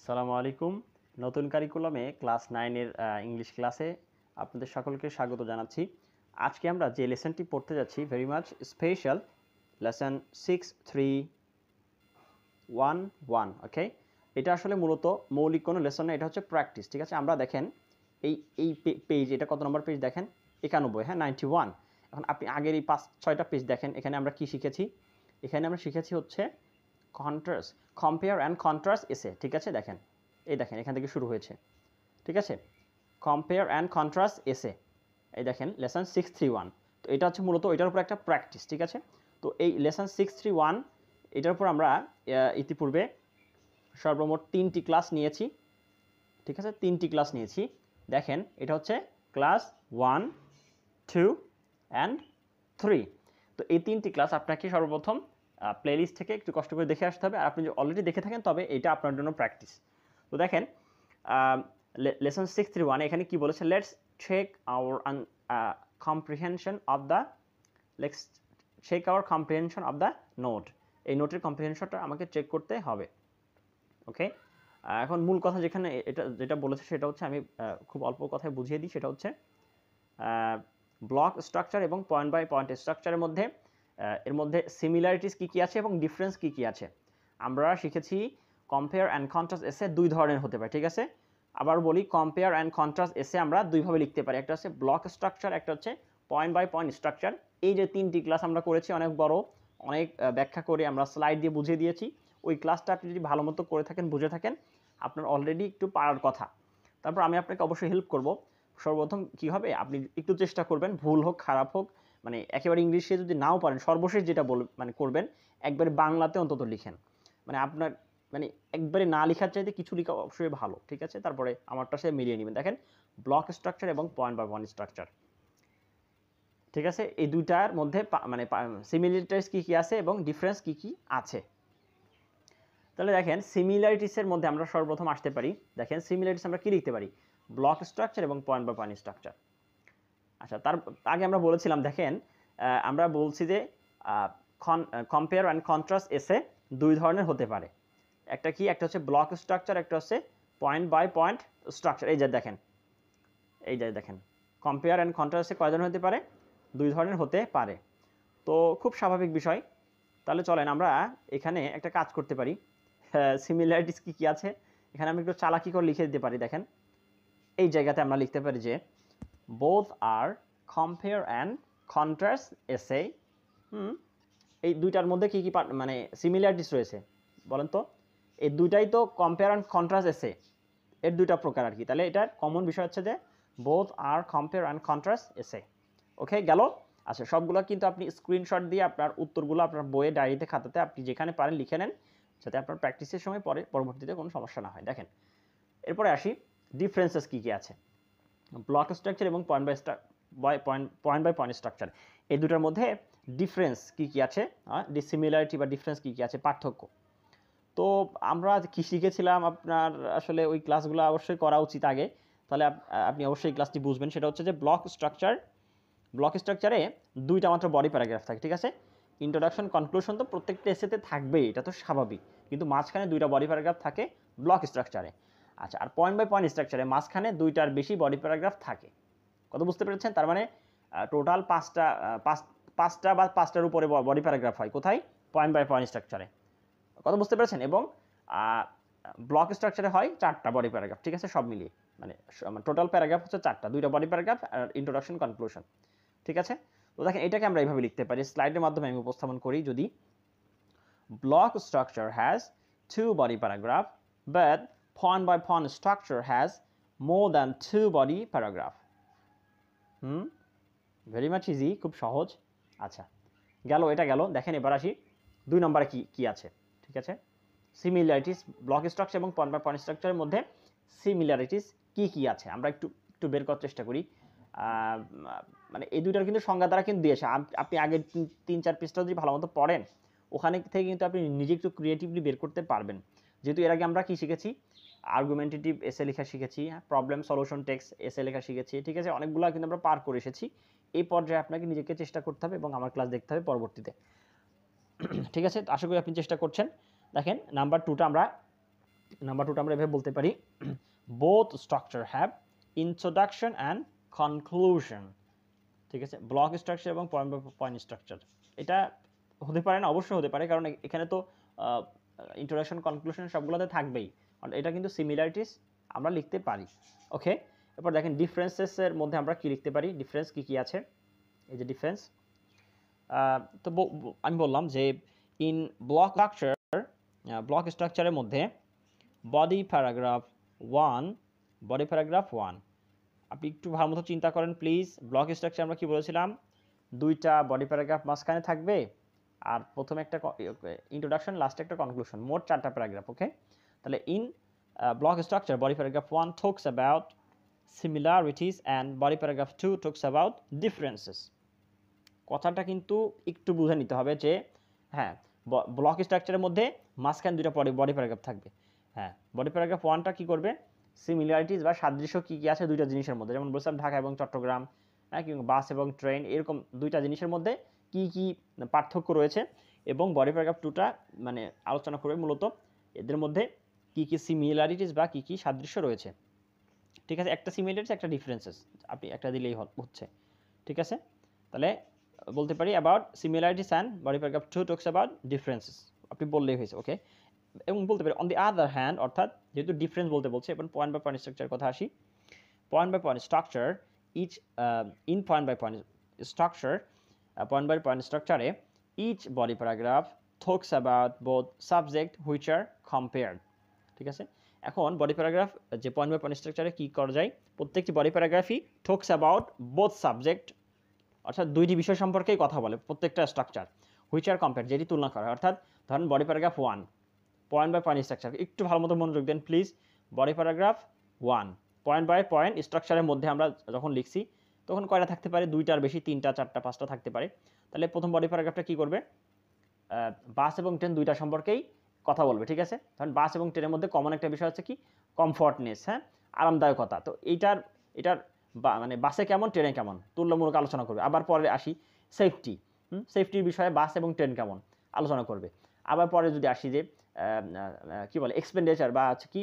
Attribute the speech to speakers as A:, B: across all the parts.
A: সালামু আলাইকুম। নতুন কারিকুলামে ক্লাস 9 এর ইংলিশ ক্লাসে আপনাদের সকলকে স্বাগত জানাচ্ছি। আজকে আমরা যে লেসনটি পড়তে যাচ্ছি ভেরি মাচ স্পেশাল, লেসন 6311। ওকে, এটা আসলে মূলত মৌলিক কোনো লেসন না, এটা হচ্ছে প্র্যাকটিস। ঠিক আছে, আমরা দেখেন এই এই পেজ, এটা কত নম্বর পেজ দেখেন? 91, হ্যাঁ 91। এখন আপনি আগের এই 5-6টা পেজ দেখেন, এখানে আমরা কি শিখেছি? এখানে আমরা শিখেছি হচ্ছে কন্ট্রাস্ট, কম্পেয়ার অ্যান্ড কন্ট্রাস্ট এসে। ঠিক আছে, দেখেন এই দেখেন এখান থেকে শুরু হয়েছে। ঠিক আছে, কম্পেয়ার অ্যান্ড কন্ট্রাস্ট এসে, এই দেখেন লেসন 631। তো এটা হচ্ছে মূলত এটার উপর একটা প্র্যাকটিস। ঠিক আছে, তো এই লেসন 631 এটার উপর আমরা ইতিপূর্বে সর্বমোট 3টি ক্লাস নিয়েছি। ঠিক আছে, 3টি ক্লাস নিয়েছি। দেখেন এটা হচ্ছে ক্লাস 1, 2 অ্যান্ড 3। তো এই 3টি ক্লাস আপনাকে সর্বপ্রথম প্লেলিস্ট থেকে একটু কষ্ট করে দেখে আসতে হবে। আর আপনি যদি অলরেডি দেখে থাকেন তবে এটা আপনার জন্য প্র্যাকটিস। তো দেখেন লেসন 631 এখানে কি বলেছে? Let's check our comprehension of the let's check our comprehension of the note. এই নোটের কম্প্রিহেনশনটা আমাকে চেক করতে হবে। ওকে, এখন মূল কথা যেখানে যেটা বলেছে সেটা হচ্ছে, আমি খুব অল্প কথায় বুঝিয়ে দিই। সেটা হচ্ছে ব্লক স্ট্রাকচার এবং পয়েন্ট বাই পয়েন্ট স্ট্রাকচারের মধ্যে এর মধ্যে সিমিলারিটিস কী কী আছে এবং ডিফারেন্স কী কী আছে। আমরা শিখেছি কম্পেয়ার অ্যান্ড কন্ট্রাস্ট এসে দুই ধরনের হতে পারে। ঠিক আছে, আবার বলি, কম্পেয়ার অ্যান্ড কন্ট্রাস্ট এসে আমরা দুইভাবে লিখতে পারি, একটা হচ্ছে ব্লক স্ট্রাকচার, একটা হচ্ছে পয়েন্ট বাই পয়েন্ট স্ট্রাকচার। এই যে 3টি ক্লাস আমরা করেছি, অনেক বড়, অনেক ব্যাখ্যা করে আমরা স্লাইড দিয়ে বুঝিয়ে দিয়েছি। ওই ক্লাসটা আপনি যদি ভালো মতো করে থাকেন, বুঝে থাকেন, আপনার অলরেডি একটু পারার কথা। তারপর আমি আপনাকে অবশ্যই হেল্প করব। সর্বপ্রথম কী হবে, আপনি একটু চেষ্টা করবেন, ভুল হোক খারাপ হোক, মানে একেবারে ইংলিশে যদি নাও পারেন, সর্বশেষ যেটা করবেন, একবারে বাংলাতে অন্তত লিখেন। মানে আপনার মানে একবারে না লেখার চাইতে কিছু লেখা অবশ্যই ভালো। ঠিক আছে, তারপরে আমারটার সাথে মিলিয়ে নেবেন। দেখেন ব্লক স্ট্রাকচার এবং পয়েন্ট বাই পয়েন্ট স্ট্রাকচার। ঠিক আছে, এই দুইটার মধ্যে মানে সিমিলারিটিস কী কী আছে এবং ডিফারেন্স কী কী আছে। তাহলে দেখেন সিমিলারিটিসের মধ্যে আমরা সর্বপ্রথম আসতে পারি। দেখেন সিমিলারিটিস আমরা কী লিখতে পারি? ব্লক স্ট্রাকচার এবং পয়েন্ট বাই পয়েন্ট স্ট্রাকচার। আচ্ছা, তার আগে আমরা বলেছিলাম, দেখেন আমরা বলছি যে কম্পেয়ার অ্যান্ড কন্ট্রাস্ট এসে দুই ধরনের হতে পারে। একটা কি? একটা হচ্ছে ব্লক স্ট্রাকচার, একটা হচ্ছে পয়েন্ট বাই পয়েন্ট স্ট্রাকচার। এই যে দেখেন কম্পেয়ার অ্যান্ড কন্ট্রাস্টে কয় ধরনের হতে পারে? দুই ধরনের হতে পারে। তো খুব স্বাভাবিক বিষয়। তাহলে চলেন আমরা এখানে একটা কাজ করতে পারি। সিমিলারিটিস কী কী আছে এখানে আমি একটু চালাকি করে লিখে দিতে পারি। দেখেন এই জায়গাতে আমরা লিখতে পারি যে both are compare and contrast essay। এই দুইটার মধ্যে কী কী মানে সিমিলারিটিস রয়েছে বলেন তো? এই দুইটাই তো কম্পেয়ার অ্যান্ড কন্ট্রাস্ট এসে, এর দুইটা প্রকার আর কি। তাহলে এটার কমন বিষয় হচ্ছে যে both are compare and contrast essay। ওকে, গেল। আচ্ছা, সবগুলো কিন্তু আপনি স্ক্রিনশট দিয়ে আপনার উত্তরগুলো আপনার বইয়ে, ডায়েরিতে, খাতাতে আপনি যেখানে পারেন লিখে নেন, যাতে আপনার প্র্যাকটিসের সময় পরবর্তীতে কোনো সমস্যা না হয়। দেখেন এরপরে আসি, ডিফারেন্সেস কী কী আছে ব্লক স্ট্রাকচার এবং পয়েন্ট বাই পয়েন্ট স্ট্রাকচার। এই দুটার মধ্যে ডিফারেন্স কী কী আছে, সিমিলারিটি বা ডিফারেন্স কী কী আছে, পার্থক্য। তো আমরা কী শিখেছিলাম, আপনার আসলে ওই ক্লাসগুলো অবশ্যই করা উচিত আগে, তাহলে আপনি অবশ্যই ক্লাসটি বুঝবেন। সেটা হচ্ছে যে ব্লক স্ট্রাকচারে দুইটা মাত্র বডি প্যারাগ্রাফ থাকে। ঠিক আছে, ইন্ট্রোডাকশন, কনক্লুশন তো প্রত্যেকটা এসেতে থাকবেই, এটা তো স্বাভাবিক, কিন্তু মাঝখানে দুইটা বডি প্যারাগ্রাফ থাকে ব্লক স্ট্রাকচারে। আচ্ছা, আর পয়েন্ট বাই পয়েন্ট স্ট্রাকচারে মাঝখানে দুইটার বেশি বডি প্যারাগ্রাফ থাকে। কত বুঝতে পেরেছেন? তার মানে টোটাল পাঁচটা বা পাঁচটার উপরে বডি প্যারাগ্রাফ হয় কোথায়? পয়েন্ট বাই পয়েন্ট স্ট্রাকচারে। কত বুঝতে পেরেছেন? এবং ব্লক স্ট্রাকচারে হয় 4টা বডি প্যারাগ্রাফ। ঠিক আছে, সব মিলিয়ে মানে টোটাল প্যারাগ্রাফ হচ্ছে 4টা, 2টা বডি প্যারাগ্রাফ আর ইন্ট্রোডাকশন, কনক্লুশন। ঠিক আছে, তো দেখেন এটাকে আমরা এইভাবে লিখতে পারি, স্লাইডের মাধ্যমে আমি উপস্থাপন করি। যদি block structure has 2 body paragraph but point by point structure has more than 2 body paragraph। Very much easy, খুব সহজ। আচ্ছা, গেল, এটা গেল। দেখেন এবার আসি 2 নম্বরে কি আছে। ঠিক আছে, সিমিলারিটিস, ব্লক স্ট্রাকচার এবং পয়েন্ট বাই পয়েন্ট স্ট্রাকচারের মধ্যে সিমিলারিটিস কি আছে আমরা একটু বের করার চেষ্টা করি। মানে এই দুইটার কিন্তু সংজ্ঞা দ্বারা কিন্তু দিয়েছে। আপনি আগে 3-4 পৃষ্ঠা যদি ভালো মতো পড়েন, ওখানে থেকে কিন্তু আপনি নিজে একটু ক্রিয়েটিভলি বের করতে পারবেন। যেহেতু এর আগে আমরা কি শিখেছি? আর্গুমেন্টেটিভ এসে লেখা শিখেছি, প্রবলেম সলিউশন টেক্সট এসে লেখা শিখেছি। ঠিক আছে, অনেকগুলো কিন্তু আমরা পার করে এসেছি। এই পর্যায়ে আপনাকে নিজেকে চেষ্টা করতে হবে এবং আমার ক্লাস দেখতে হবে পরবর্তীতে। ঠিক আছে, আশা করি আপনি চেষ্টা করছেন। দেখেন নাম্বার 2টা আমরা নাম্বার 2টা আমরা এভাবে বলতে পারি both structure have introduction and conclusion. ঠিক আছে, ব্লক স্ট্রাকচার এবং পয়েন্ট বাই পয়েন্ট স্ট্রাকচার এটা হতে পারে না, অবশ্যই হতে পারে, কারণ এখানে তো ইন্ট্রোডাকশন কনক্লুশন সবগুলোতে থাকবেই। এটা কিন্তু সিমিলারিটিস আমরা লিখতে পারি। ওকে, এরপর দেখেন ডিফারেন্সেসের মধ্যে আমরা কি লিখতে পারি, ডিফারেন্স কি কি আছে। এই যে ডিফারেন্স, তো আমি বললাম যে ইন ব্লক স্ট্রাকচারের মধ্যে বডি প্যারাগ্রাফ 1 আপনি একটু ভালো মতো চিন্তা করেন প্লিজ। ব্লক স্ট্রাকচার আমরা কি বলেছিলাম, 2টা বডি প্যারাগ্রাফ মাঝখানে থাকবে, আর প্রথমে একটা ইন্ট্রোডাকশন, লাস্টে একটা কনক্লুশন, মোট 4টা প্যারাগ্রাফ। ওকে, তাহলে in block structure, body paragraph 1 talks about similarities and body paragraph 2 talks about differences. কথাটা কিন্তু একটু বুঝে নিতে হবে যে হ্যাঁ, ব্লক স্ট্রাকচারের মধ্যে মাঝখানে 2টা বডি প্যারাগ্রাফ থাকবে। হ্যাঁ, বডি প্যারাগ্রাফ 1টা কি করবে, সিমিলারিটিস বা সাদৃশ্য কি কি আছে 2টা জিনিসের মধ্যে, যেমন বলছিলাম ঢাকা এবং চট্টগ্রাম, হ্যাঁ, কিংবা বাস এবং ট্রেন, এরকম 2টা জিনিসের মধ্যে কি কি পার্থক্য রয়েছে, এবং বডি প্যারাগ্রাফ 2টা মানে আলোচনা করবে মূলত এদের মধ্যে কি কি সিমিলারিটিস বা কি কি সাদৃশ্য রয়েছে। ঠিক আছে, একটা সিমিলারিটিস একটা ডিফারেন্সেস আপনি একটা দিলেই হচ্ছে। ঠিক আছে, তাহলে বলতে পারি about similarities and body paragraph 2 talks about differences, আপনি বললেই হয়েছে। ওকে, এবং বলতে পারি অন দি আদার হ্যান্ড, অর্থাৎ যেহেতু ডিফারেন্স বলতে বলছে, এবং পয়েন্ট বাই পয়েন্ট স্ট্রাকচার কথা আসি। Point by point structure each in point by point স্ট্রাকচারে each body paragraph talks about both subject which are compared. ঠিক আছে, এখন বডি প্যারাগ্রাফ যে পয়েন্ট বাই পয়েন্ট স্ট্রাকচারে কী করা যায়, প্রত্যেকটি বডি প্যারাগ্রাফই টক্স অ্যাবাউট বোথ সাবজেক্ট, অর্থাৎ 2টি বিষয় সম্পর্কেই কথা বলে প্রত্যেকটা স্ট্রাকচার, হুইচ আর কম্পেয়ার, যেটি তুলনা করা হয়। অর্থাৎ ধরেন body paragraph 1 point by point structure, একটু ভালো মতো মনোযোগ দেন please. Body paragraph 1 point by point স্ট্রাকচারের মধ্যে আমরা যখন লিখছি তখন কয়টা থাকতে পারে, 2টার বেশি, 3টা 4টা 5টা থাকতে পারে। তাহলে প্রথম বডি প্যারাগ্রাফটা কী করবে, বাস এবং ট্রেন 2টা সম্পর্কেই কথা বলবে। ঠিক আছে, ধরেন বাস এবং ট্রেনের মধ্যে কমন একটা বিষয় হচ্ছে কি, কমফর্টনেস, হ্যাঁ, আরামদায়কতা। তো এটার মানে বাসে কেমন ট্রেনে কেমন তুলনামূলক আলোচনা করবে। আবার পরে আসি সেফটি, সেফটির বিষয়ে বাস এবং ট্রেন কেমন আলোচনা করবে। আবার পরে যদি আসি যে কি বলে এক্সপেন্ডিচার বা হচ্ছে কি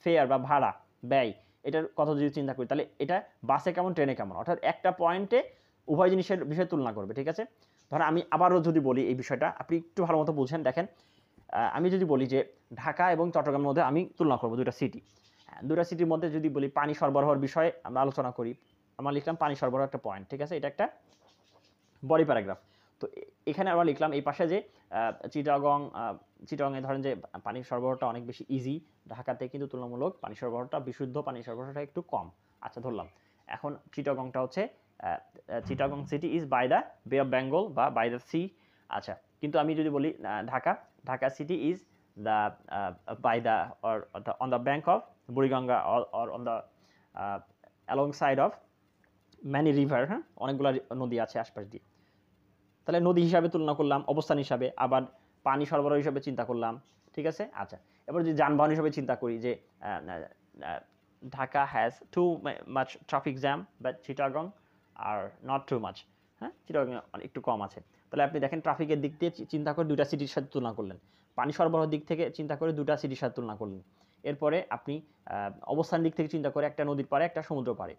A: ফেয়ার বা ভাড়া ব্যয়, এটার কথা যদি চিন্তা করি, তাহলে এটা বাসে কেমন ট্রেনে কেমন, অর্থাৎ একটা পয়েন্টে উভয় জিনিসের বিষয়ে তুলনা করবে। ঠিক আছে, ধরেন আমি আবারও যদি বলি এই বিষয়টা আপনি একটু ভালো মতো বুঝেন, দেখেন আমি যদি বলি যে ঢাকা এবং চট্টগ্রামের মধ্যে আমি তুলনা করবো 2টা সিটি, 2টা সিটির মধ্যে যদি বলি পানি সরবরাহের বিষয়ে আমরা আলোচনা করি, আমরা লিখলাম পানি সরবরাহ একটা পয়েন্ট। ঠিক আছে, এটা একটা বডি প্যারাগ্রাফ। তো এখানে আমরা লিখলাম এই পাশে যে চিটাগংয়ে ধরেন যে পানির সরবরাহটা অনেক বেশি ইজি, ঢাকাতে কিন্তু তুলনামূলক পানি সরবরাহটা, বিশুদ্ধ পানি সরবরাহটা একটু কম। আচ্ছা ধরলাম এখন চিটাগংটা হচ্ছে Chittagong city is by the bay of Bengal বা বাই দ্য সি। আচ্ছা, কিন্তু আমি যদি বলি Dhaka city is the by the on the bank of Buriganga or on the along side of many river, হ্যাঁ, অনেকগুলো নদী আছে আশপাশ দিয়ে। তাহলে নদী হিসাবে তুলনা করলাম, অবস্থান হিসাবে, আবার পানি সরবরাহ হিসাবে চিন্তা করলাম। ঠিক আছে, আচ্ছা এবার যদি যানবাহন হিসাবে চিন্তা করি যে Dhaka has too much traffic jam, but Chittagong are not too much, হ্যাঁ, চিটাগং একটু কম আছে। তাহলে আপনি দেখেন ট্রাফিকের দিক দিয়ে চিন্তা করে 2টা সিটির সাথে তুলনা করলেন, পানি সরবরাহের দিক থেকে চিন্তা করে 2টা সিটির সাথে তুলনা করলেন, এরপরে আপনি অবস্থান দিক থেকে চিন্তা করে একটা নদীর পাড়ে একটা সমুদ্র পাড়ে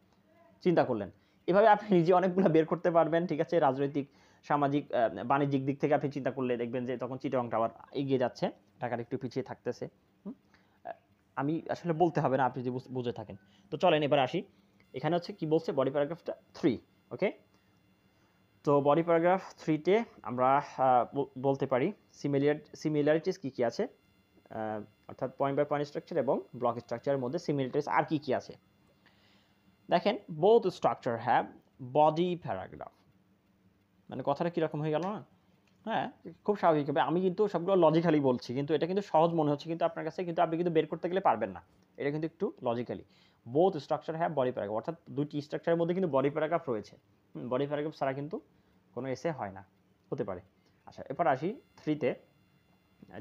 A: চিন্তা করলেন। এভাবে আপনি নিজে অনেকগুলো বের করতে পারবেন। ঠিক আছে, রাজনৈতিক, সামাজিক, বাণিজ্যিক দিক থেকে আপনি চিন্তা করলে দেখবেন যে তখন চিটাগংটা আবার এগিয়ে যাচ্ছে, ঢাকার একটু পিছিয়ে থাকতেছে। আমি আসলে বলতে হবে না, আপনি যদি বুঝে থাকেন। তো চলেন এবার আসি, এখানে হচ্ছে কি বলছে বডি প্যারাগ্রাফটা 3। ওকে, তো বডি প্যারাগ্রাফ 3তে আমরা বলতে পারি সিমিলারিটিস কী কী আছে, অর্থাৎ পয়েন্ট বাই পয়েন্ট স্ট্রাকচার এবং ব্লক স্ট্রাকচারের মধ্যে সিমিলারিটিস আর কী কী আছে। দেখেন both structure have body paragraph, মানে কথাটা কীরকম হয়ে গেল না? হ্যাঁ, খুব স্বাভাবিকভাবে আমি কিন্তু সবগুলো লজিক্যালি বলছি, কিন্তু এটা কিন্তু সহজ মনে হচ্ছে কিন্তু আপনার কাছে, কিন্তু আপনি কিন্তু বের করতে গেলে পারবেন না। এটা কিন্তু একটু logically. Both structure have body paragraph, অর্থাৎ 2টি স্ট্রাকচারের মধ্যে কিন্তু বডি প্যারাগ্রাফ রয়েছে। বডি প্যারাগ্রাফ ছাড়া কিন্তু কোনো এসে হয় না, হতে পারে। আচ্ছা এরপর আসি 3তে,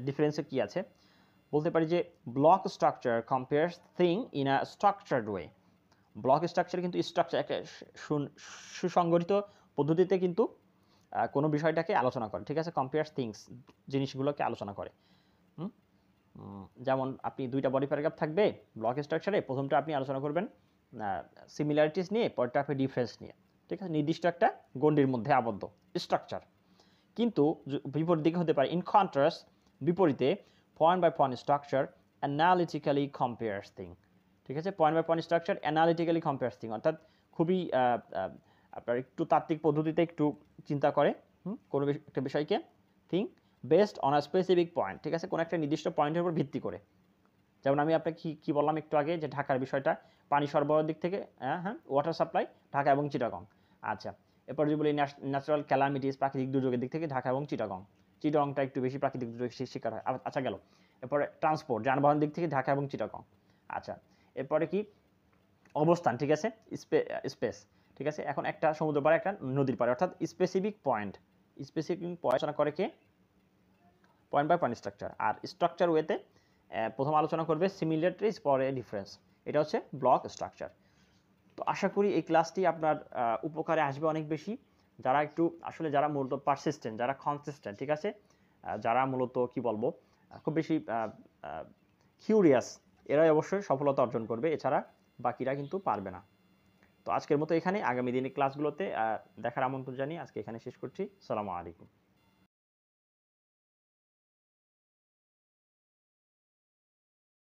A: ডিফারেন্সে কী আছে বলতে পারি যে block structure compares thing in a structured way. Block structure কিন্তু স্ট্রাকচার একটা সুসংগঠিত পদ্ধতিতে কিন্তু কোনো বিষয়টাকে আলোচনা করে। ঠিক আছে, কম্পেয়ার্স থিংস, জিনিসগুলোকে আলোচনা করে। যেমন আপনি দুইটা বডি প্যারাগ্রাফ থাকবে ব্লক স্ট্রাকচারে, প্রথমটা আপনি আলোচনা করবেন সিমিলারিটিস নিয়ে, পরেরটা আপনি ডিফারেন্স নিয়ে, ঠিক আছে, নির্দিষ্ট একটা গণ্ডির মধ্যে আবদ্ধ স্ট্রাকচার। কিন্তু বিপরীত দিকে হতে পারে ইন কন্ট্রাস্ট, বিপরীতে point by point structure analytically compares thing, ঠিক আছে, point by point structure analytically compares thing, অর্থাৎ খুবই আপনার একটু তাত্ত্বিক পদ্ধতিতে একটু চিন্তা করে কোনো একটা বিষয়কে, thing based on a specific point, ঠিক আছে, কোনো একটা নির্দিষ্ট পয়েন্টের উপর ভিত্তি করে। যেমন আমি আপনাকে কি বললাম একটু আগে, যে ঢাকার বিষয়টা পানি সরবরাহের দিক থেকে, হ্যাঁ ওয়াটার সাপ্লাই ঢাকা এবং চিটাগং। আচ্ছা, এরপর যদি বলি ন্যাচারাল ক্যালামিটিস, প্রাকৃতিক দুর্যোগের দিক থেকে ঢাকা এবং চিটাগংটা একটু বেশি প্রাকৃতিক দুর্যোগের শিকার হয়। আচ্ছা গেল, এরপরে ট্রান্সপোর্ট, যানবাহন দিক থেকে ঢাকা এবং চিটাগং। আচ্ছা, এরপরে কি অবস্থান, ঠিক আছে, স্পেস, ঠিক আছে, এখন একটা সমুদ্র পাড়ে একটা নদীর পাড়ে, অর্থাৎ স্পেসিফিক পয়েন্ট আলোচনা করে কে পয়েন্ট বাই পয়েন্ট স্ট্রাকচার। আর স্ট্রাকচার ওয়েতে প্রথম আলোচনা করবে সিমিলারিটিস, পরে ডিফারেন্স, এটা হচ্ছে ব্লক স্ট্রাকচার। তো আশা করি এই ক্লাসটি আপনার উপকারে আসবে অনেক বেশি, যারা একটু আসলে যারা মূলত পারসিস্টেন্ট, যারা কনসিস্টেন্ট, ঠিক আছে, যারা মূলত কি বলবো খুব বেশি কিউরিয়াস, এরাই অবশ্যই সফলতা অর্জন করবে, এছাড়া বাকিরা কিন্তু পারবে না। তো আজকের মতো এখানে, আগামী দিনের ক্লাসগুলোতে দেখার আমন্ত্রণ জানিয়ে আজকে এখানে শেষ করছি। আসসালামু আলাইকুম।